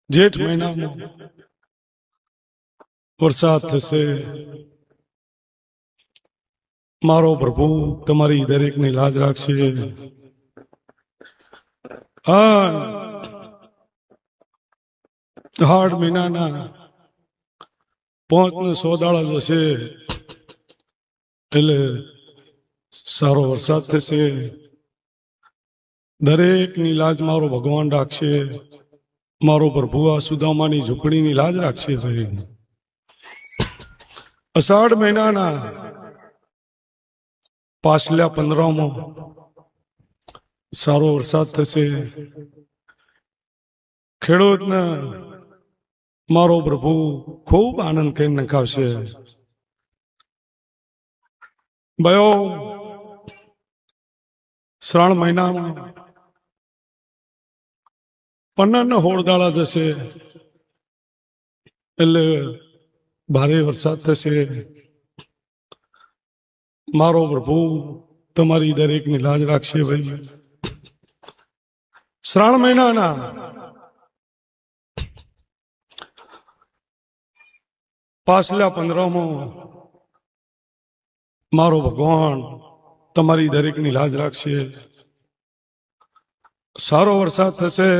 જેઠ મહિનામાં વરસાદ થશે. મારો પ્રભુ તમારી દરેકની લાજ રાખશે. હાડ મહિનાના 5 ને 100 દાડા જશે એટલે સારો વરસાદ થશે. દરેકની લાજ મારો ભગવાન રાખશે. મારો પ્રભુ આ સુદામાની ઝૂંપડીની લાજ રાખશે. અષાઢ મહિનાના પાછલા 15માં સારો વરસાદ થશે. ખેડૂતને મારો પ્રભુ ખૂબ આનંદ કરી નખાવશે. બયો શ્રાવણ મહિનામાં 15 ને 16 દાડા જશે એટલે ભારે વરસાદ થશે. મારો પ્રભુ તમારી દરેકની લાજ રાખશે. ભાઈ શ્રાવણ મહિનાના પાછલા 15માં મારો ભગવાન તમારી દરેકની લાજ રાખશે. સારો વરસાદ થશે.